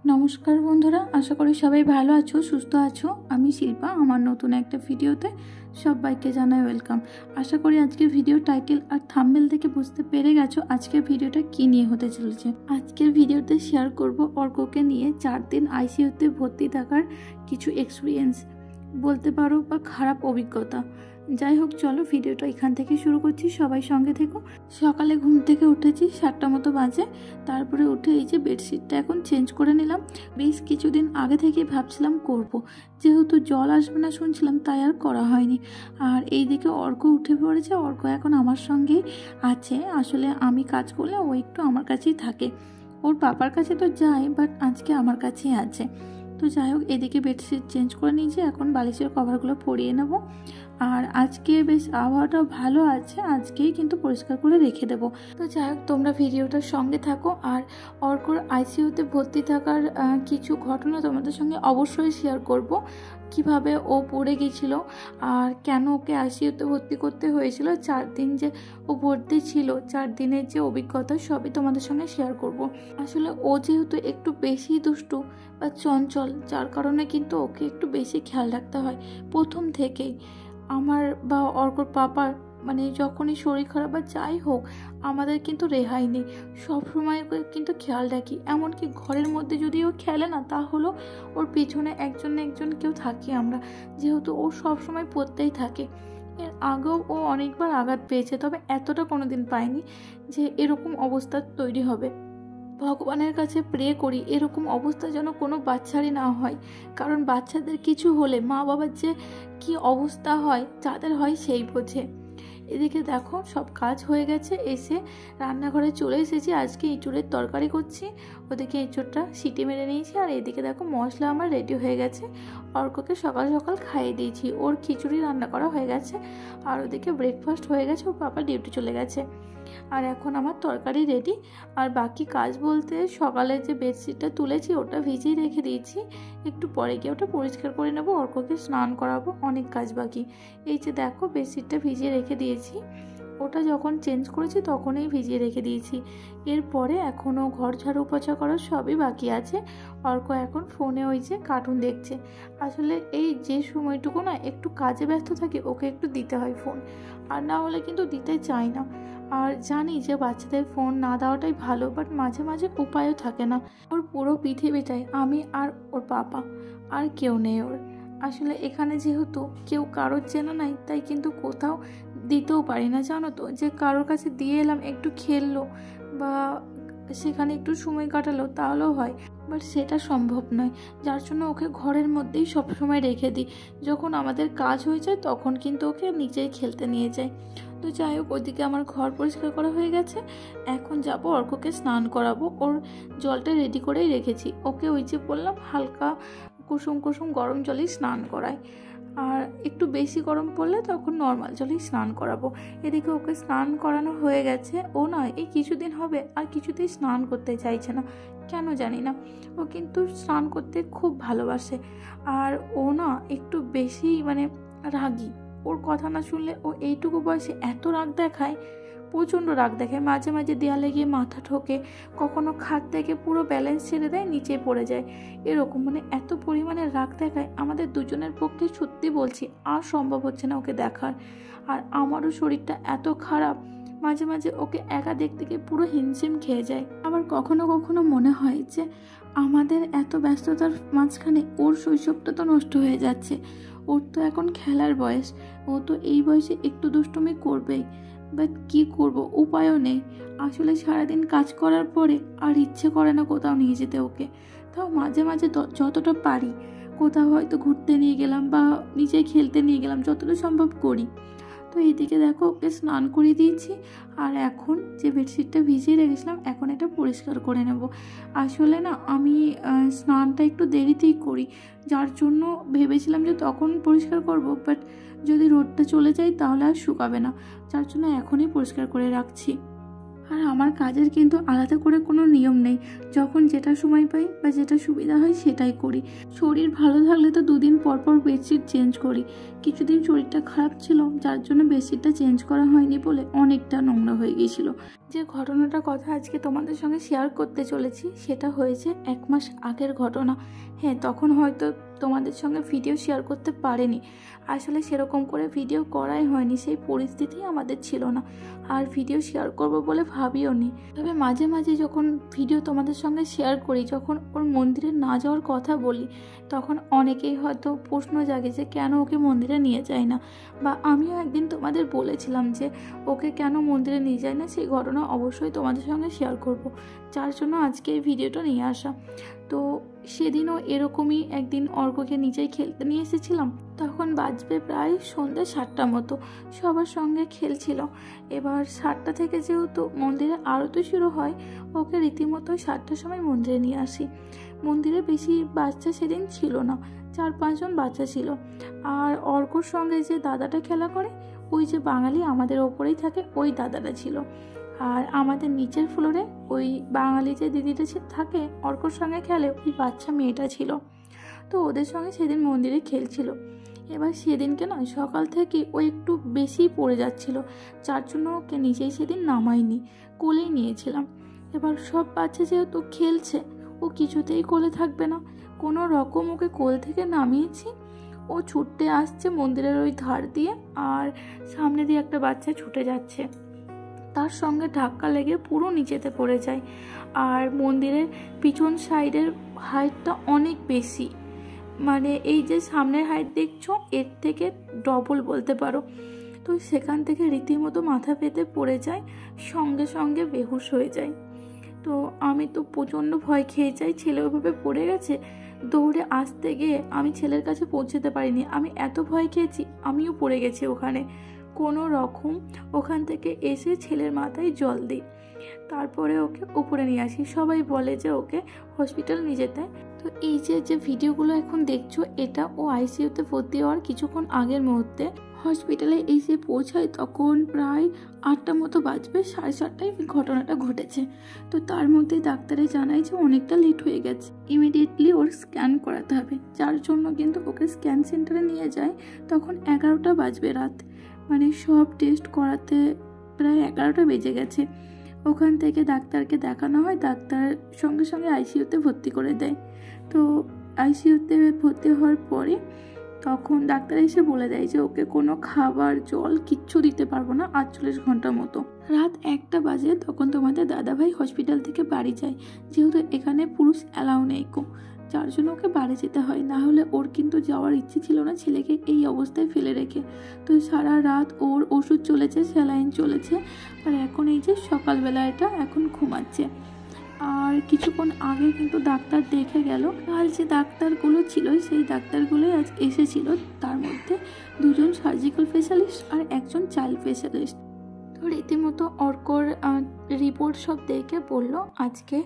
নমস্কার বন্ধুরা, আশা করি সবাই ভালো আছো, সুস্থ আছো। আমি শিল্পা, আমার নতুন একটা ভিডিওতে সবাইকে জানাই ওয়েলকাম। আশা করি আজকের ভিডিও টাইটেল আর থাম্বনেল থেকে বুঝতে পেরে গেছো আজকের ভিডিওটা কি নিয়ে হতে চলেছে। আজকের ভিডিওতে শেয়ার করব অর্ককে নিয়ে 4 দিন আইসিইউতে ভর্তি থাকার কিছু এক্সপিরিয়েন্স বলতে পারো বা খারাপ অভিজ্ঞতা। যাই হোক, চলো ভিডিওটা এখান থেকে শুরু করছি, সবাই সঙ্গে থেকো। সকালে ঘুম থেকে উঠেছি 7টা মতো বাজে। তারপরে উঠে এই যে বেডশিটটা এখন চেঞ্জ করে নিলাম। বেশ কিছুদিন আগে থেকেই ভাবছিলাম করব, যেহেতু জল আসবে না শুনছিলাম, তাই আর করা হয়নি। আর এইদিকে অর্ক উঠে পড়েছে। অর্ক এখন আমার সঙ্গেই আছে। আসলে আমি কাজ করলে ও একটু আমার কাছেই থাকে। ওর পাপার কাছে তো যায়, বাট আজকে আমার কাছেই আছে। তো যাই হোক, এদিকে বেডশিট চেঞ্জ করে নিয়েছি, এখন বালিশের কভারগুলো পরিয়ে নেব। আর আজকে বেশ আবহাওয়াটাও ভালো আছে, আজকেই কিন্তু পরিষ্কার করে রেখে দেবো। তো যাই হোক, তোমরা ভিডিওটার সঙ্গে থাকো। আর অর্কর আইসিইউতে ভর্তি থাকার কিছু ঘটনা তোমাদের সঙ্গে অবশ্যই শেয়ার করব। কিভাবে ও পড়ে গিয়েছিল আর কেন ওকে আইসিইউতে ভর্তি করতে হয়েছিল, 4 দিন যে ও ভর্তি ছিল, 4 দিনের যে অভিজ্ঞতা সবই তোমাদের সঙ্গে শেয়ার করব। আসলে ও যেহেতু একটু বেশি দুষ্টু বা চঞ্চল, যার কারণে কিন্তু ওকে একটু বেশি খেয়াল রাখতে হয় প্রথম থেকেই। আমার বা অর্কর পাপার মানে যখনই শরীর খারাপ বা যাই হোক, আমাদের কিন্তু রেহাই নেই, সবসময় ওকে কিন্তু খেয়াল রাখি। এমনকি ঘরের মধ্যে যদি ও খেলে না, তাহলেও ওর পেছনে একজন না একজন কেউ থাকি আমরা, যেহেতু ও সবসময় পড়তেই থাকে। এর আগেও ও অনেকবার আঘাত পেয়েছে, তবে এতটা কোনোদিন পায়নি যে এরকম অবস্থা তৈরি হবে। ভগবানের কাছে প্রে করি এরকম অবস্থা যেন কোনো বাচ্চারই না হয়, কারণ বাচ্চাদের কিছু হলে মা বাবার যে কি অবস্থা হয়, যাদের হয় সেই বোঝে। এদিকে দেখো সব কাজ হয়ে গেছে, এসে রান্নাঘরে চলে এসেছি। আজকে এঁচুড়ের তরকারি করছি। ওদিকে এঁচুড়টা সিটি মেরে নিয়েছি, আর এদিকে দেখো মশলা আমার রেডি হয়ে গেছে। অর্ককে সকাল সকাল খাইয়ে দিয়েছি, ওর খিচুড়ি রান্না করা হয়ে গেছে। আর ওদিকে ব্রেকফাস্ট হয়ে গেছে, ওর পাপা ডিউটি চলে গেছে। আর এখন আমার তরকারি রেডি। আর বাকি কাজ বলতে, সকালে যে বেডশিটটা তুলেছি ওটা ভিজিয়ে রেখে দিয়েছি, একটু পরে গিয়ে ওটা পরিষ্কার করে নেবো, অর্ককে স্নান করাবো, অনেক কাজ বাকি। এই যে দেখো বেডশিটটা ভিজিয়ে রেখে দিয়েছি, ওটা যখন চেঞ্জ করেছি তখনই ভিজিয়ে রেখে দিয়েছি। এরপরে এখনও ঘর ঝাড়ু পোছা করার সবই বাকি আছে। অর্ক এখন ফোনে ওই যে কার্টুন দেখছে। আসলে এই যে সময়টুকু না একটু কাজে ব্যস্ত থাকে, ওকে একটু দিতে হয় ফোন, আর না হলে কিন্তু দিতে চায় না। আর জানি যে বাচ্চাদের ফোন না দেওয়াটাই ভালো, বাট মাঝে মাঝে উপায়ও থাকে না। ওর পুরো পৃথিবীটাই আমি আর ওর পাপা, আর কেউ নেই ওর। আসলে এখানে যেহেতু কেউ কারোর চেনা নাই, তাই কিন্তু কোথাও দিতেও পারি না, জানো তো, যে কারোর কাছে দিয়ে এলাম একটু খেললো বা সেখানে একটু সময় কাটালো তাহলেও হয়, বাট সেটা সম্ভব নয়। যার জন্য ওকে ঘরের মধ্যেই সবসময় রেখে দিই। যখন আমাদের কাজ হয়ে যায় তখন কিন্তু ওকে নিচেই খেলতে নিয়ে যাই। তো যাই হোক, ওইদিকে আমার ঘর পরিষ্কার করা হয়ে গেছে। এখন যাব অর্ককে স্নান করাবো। ওর জলটা রেডি করেই রেখেছি, ওকে ওই যে বললাম হালকা কুসুম কুসুম গরম জলেই স্নান করাই, আর একটু বেশি গরম পড়লে তখন নর্মাল জলেই স্নান করাবো। এদিকে ওকে স্নান করানো হয়ে গেছে। ও না এই কিছুদিন হবে আর কিছুতেই স্নান করতে চাইছে না, কেন জানি না। ও কিন্তু স্নান করতে খুব ভালোবাসে, আর ও না একটু বেশি মানে রাগী। ওর কথা না শুনলে ও এইটুকু বয়সে এত রাগ দেখায়, প্রচণ্ড রাগ দেখায়। মাঝে মাঝে দেয়ালে গিয়ে মাথা ঠোকে, কখনো খাট থেকে পুরো ব্যালেন্স ছেড়ে দেয়, নিচে পড়ে যায়। এরকম মানে এত পরিমাণে রাগ দেখায়, আমাদের দুজনের পক্ষে সত্যি বলছি আর সম্ভব হচ্ছে না ওকে দেখার। আর আমারও শরীরটা এত খারাপ, মাঝে মাঝে ওকে একা দেখতে গিয়ে পুরো হিমশিম খেয়ে যায়। আবার কখনো কখনো মনে হয় যে আমাদের এত ব্যস্ততার মাঝখানে ওর শৈশবটা তো নষ্ট হয়ে যাচ্ছে। ওর তো এখন খেলার বয়স, ও তো এই বয়সে একটু দুষ্টুমি করবেই, বাট কী করবো, উপায়ও নেই। আসলে সারাদিন কাজ করার পরে আর ইচ্ছে করে না কোথাও নিয়ে যেতে ওকে। তাও মাঝে মাঝে যতটা পারি কোথাও হয়তো ঘুরতে নিয়ে গেলাম বা নিচে খেলতে নিয়ে গেলাম, যতটা সম্ভব করি। তো এইদিকে দেখো ওকে স্নান করিয়ে দিয়েছি। আর এখন যে বেডশিটটা ভিজিয়ে রেখেছিলাম, এখন এটা পরিষ্কার করে নেব। আসলে না আমি স্নানটা একটু দেরিতেই করি, যার জন্য ভেবেছিলাম যে তখন পরিষ্কার করব, বাট যদি রোদটা চলে যায় তাহলে আর শুকাবে না, যার জন্য এখনই পরিষ্কার করে রাখছি। আর আমার কাজের কিন্তু আলাদা করে কোনো নিয়ম নেই, যখন যেটা সময় পাই বা যেটা সুবিধা হয় সেটাই করি। শরীর ভালো থাকলে তো 2 দিন পর পর বেডশিট চেঞ্জ করি। কিছুদিন শরীরটা খারাপ ছিল, যার জন্য বেডশিটটা চেঞ্জ করা হয়নি বলে অনেকটা নোংরা হয়ে গিয়েছিল। যে ঘটনাটার কথা আজকে তোমাদের সঙ্গে শেয়ার করতে চলেছি সেটা হয়েছে 1 মাস আগের ঘটনা। হ্যাঁ, তখন হয়তো তোমাদের সঙ্গে ভিডিও শেয়ার করতে পারিনি, আসলে সেরকম করে ভিডিও করাই হয়নি, সেই পরিস্থিতি আমাদের ছিল না, আর ভিডিও শেয়ার করব বলে ভাবিও নি। তবে মাঝে মাঝে যখন ভিডিও তোমাদের সঙ্গে শেয়ার করি, যখন ওর মন্দিরে না যাওয়ার কথা বলি, তখন অনেকেই হয়তো প্রশ্ন জাগে যে কেন ওকে মন্দিরে নিয়ে যায় না, বা আমিও একদিন তোমাদের বলেছিলাম যে ওকে কেন মন্দিরে নিয়ে যায় না, সেই ঘটনা অবশ্যই তোমাদের সঙ্গে শেয়ার করব, যার জন্য আজকে এই ভিডিওটা নিয়ে আসা। তো সেদিনও এরকমই একদিন অর্ককে নিজেই খেলতে নিয়ে এসেছিলাম, তখন বাজবে প্রায় সন্ধ্যে 7টা মতো, সবার সঙ্গে খেলছিল। এবার 7টা থেকে যেহেতু মন্দিরে আরতি শুরু হয়, ওকে রীতিমতো 7টার সময় মন্দিরে নিয়ে আসি। মন্দিরে বেশি বাচ্চা সেদিন ছিল না, 4-5 জন বাচ্চা ছিল। আর অর্কর সঙ্গে যে দাদাটা খেলা করে, ওই যে বাঙালি আমাদের ওপরেই থাকে, ওই দাদাটা ছিল। আর আমাদের নিচের ফ্লোরে ওই বাঙালি যে দিদিটা থাকে অর্কর সঙ্গে খেলে, ওই বাচ্চা মেয়েটা ছিল। তো ওদের সঙ্গে সেদিন মন্দিরে খেলছিল। এবার সেদিনকে না সকাল থেকে ও একটু বেশি পড়ে যাচ্ছিল, যার জন্য ওকে নিচেই সেদিন নামাইনি, কোলেই নিয়েছিলাম। এবার সব বাচ্চা যেহেতু খেলছে, ও কিছুতেই কোলে থাকবে না, কোনো রকম ওকে কোল থেকে নামিয়েছি। ও ছুটতে আসছে মন্দিরের ওই ধার দিয়ে, আর সামনে দিয়ে একটা বাচ্চা ছুটে যাচ্ছে, তার সঙ্গে ধাক্কা লেগে পুরো নিচেতে পড়ে যায়। আর মন্দিরের পিছন সাইডের হাইটটা অনেক বেশি, মানে এই যে সামনের হাইট দেখছো এর থেকে ডবল বলতে পারো। তো সেখান থেকে রীতিমতো মাথা পেতে পড়ে যায়, সঙ্গে সঙ্গে বেহুশ হয়ে যায়। তো আমি তো প্রচণ্ড ভয় খেয়ে যাই, ছেলে ওইভাবে পড়ে গেছে। দৌড়ে আসতে গিয়ে আমি ছেলের কাছে পৌঁছতে পারিনি, আমি এত ভয় খেয়েছি, আমিও পড়ে গেছি ওখানে। কোনো রকম ওখান থেকে এসে ছেলের মাথায় জল দিই, তারপরে ওকে উপরে নিয়ে আসি। সবাই বলে যে ওকে হসপিটাল নিয়ে যেতে। তো এই যে ভিডিওগুলো এখন দেখছো, এটা ও আইসিইউতে ভর্তি হওয়ার কিছুক্ষণ আগের মুহূর্তে। হসপিটালে এসে পৌঁছায় তখন প্রায় 8টা মতো বাজবে, 7:30টায় ঘটনাটা ঘটেছে। তো তার মধ্যে ডাক্তারে জানায় যে অনেকটা লেট হয়ে গেছে, ইমিডিয়েটলি ওর স্ক্যান করাতে হবে, যার জন্য কিন্তু ওকে স্ক্যান সেন্টারে নিয়ে যায়। তখন 11টা বাজবে রাত, মানে সব টেস্ট করাতে প্রায় 11টা বেজে গেছে। ওখান থেকে ডাক্তারকে দেখানো হয়, ডাক্তার সঙ্গে সঙ্গে আইসিইউতে ভর্তি করে দেয়। তো আইসিইউতে ভর্তি হওয়ার পরে তখন ডাক্তার এসে বলে দেয় যে ওকে কোনো খাবার জল কিচ্ছু দিতে পারবো না 48 ঘন্টা মতো। রাত 1টা বাজে, তখন তোমাদের দাদাভাই হসপিটাল থেকে বাড়ি যায়, যেহেতু এখানে পুরুষ অ্যালাউ নেই কো, যার জন্য ওকে বাড়ি যেতে হয়। না হলে ওর কিন্তু যাওয়ার ইচ্ছে ছিল না ছেলেকে এই অবস্থায় ফেলে রেখে। তো সারা রাত ওর ওষুধ চলেছে, স্যালাইন চলেছে, আর এখন এই যে সকালবেলা এটা এখন ঘুমাচ্ছে। আর কিছুক্ষণ আগে কিন্তু ডাক্তার দেখে গেল। কাল যে ডাক্তারগুলো ছিল সেই ডাক্তারগুলোই আজ এসেছিল, তার মধ্যে 2 জন সার্জিক্যাল স্পেশালিস্ট আর 1 জন চাইল্ড স্পেশালিস্ট। তো রীতিমতো অর্কর রিপোর্ট সব দেখে বলল আজকে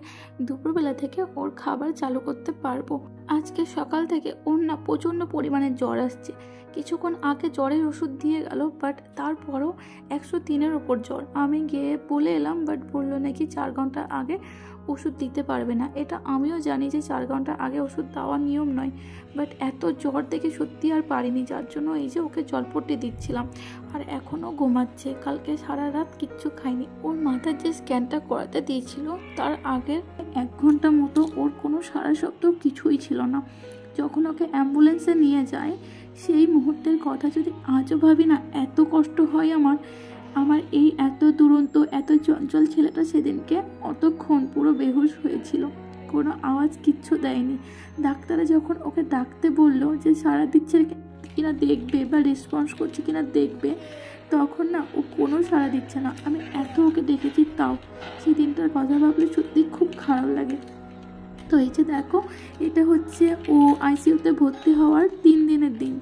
দুপুরবেলা থেকে ওর খাবার চালু করতে পারবো। আজকে সকাল থেকে ওর না প্রচণ্ড পরিমাণে জ্বর আসছে। কিছুক্ষণ আগে জ্বরের ওষুধ দিয়ে গেল, বাট তারপরও 103-এর ওপর জ্বর। আমি গিয়ে বলে এলাম, বাট বললো নাকি 4 ঘন্টা আগে ওষুধ দিতে পারবে না। এটা আমিও জানি যে 4 ঘন্টা আগে ওষুধ দেওয়ার নিয়ম নয়, বাট এত জ্বর দেখে সত্যি আর পারিনি, যার জন্য এই যে ওকে জলপট্টি দিচ্ছিলাম। আর এখনও ঘুমাচ্ছে, কালকে সারা রাত কিচ্ছু খায়নি। ওর মাথার যে স্ক্যানটা করাতে দিয়েছিল তার আগের 1 ঘন্টা মতো ওর কোনো সারা শব্দ কিছুই ছিল না। যখন ওকে অ্যাম্বুলেন্সে নিয়ে যায়, সেই মুহূর্তের কথা যদি আজও ভাবি না, এত কষ্ট হয় আমার। এই এত দুরন্ত এত চঞ্চল ছেলেটা সেদিনকে অতক্ষণ পুরো বেহুশ হয়েছিল, কোনো আওয়াজ কিচ্ছু দেয়নি। ডাক্তারে যখন ওকে ডাকতে বললো যে সারা দিচ্ছে কিনা দেখবে বা রেসপন্স করছে কিনা দেখবে, তখন না ও কোনো সাড়া দিচ্ছে না। আমি এত ওকে দেখেছি, তাও সেই দিনটার কথা ভাবলে সত্যি খুব খারাপ লাগে। তো এই যে দেখো, এটা হচ্ছে ও আইসিইউতে ভর্তি হওয়ার 3 দিনের দিন।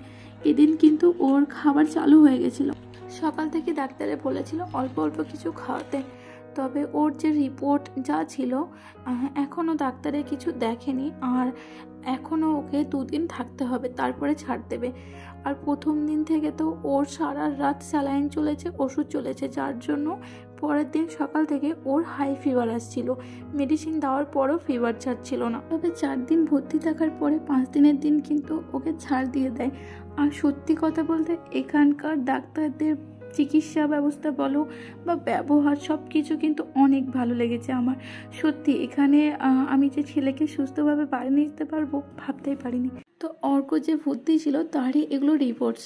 এদিন কিন্তু ওর খাবার চালু হয়ে গেছিলো। সকাল থেকে ডাক্তারে বলেছিল অল্প অল্প কিছু খাওয়াতে। তবে ওর যে রিপোর্ট যা ছিল এখনও ডাক্তারে কিছু দেখেনি, আর এখনও ওকে 2 দিন থাকতে হবে, তারপরে ছাড় দেবে। আর প্রথম দিন থেকে তো ওর সারা রাত স্যালাইন চলেছে, ওষুধ চলেছে, যার জন্য পরের দিন সকাল থেকে ওর হাই ফিভার আসছিল। মেডিসিন দেওয়ার পরও ফিভার ছাড়ছিল না। তবে 4 দিন ভর্তি থাকার পরে 5 দিনের দিন কিন্তু ওকে ছাড় দিয়ে দেয়। আর সত্যি কথা বলতে এখানকার ডাক্তারদের চিকিৎসা ব্যবস্থা বলো বা ব্যবহার সব কিছু কিন্তু অনেক ভালো লেগেছে আমার। সত্যি এখানে আমি যে ছেলেকে সুস্থভাবে বাড়ি নিয়ে যেতে পারবো ভাবতেই পারিনি। তো অর্ক যে ভর্তি ছিল তারই এগুলো রিপোর্টস।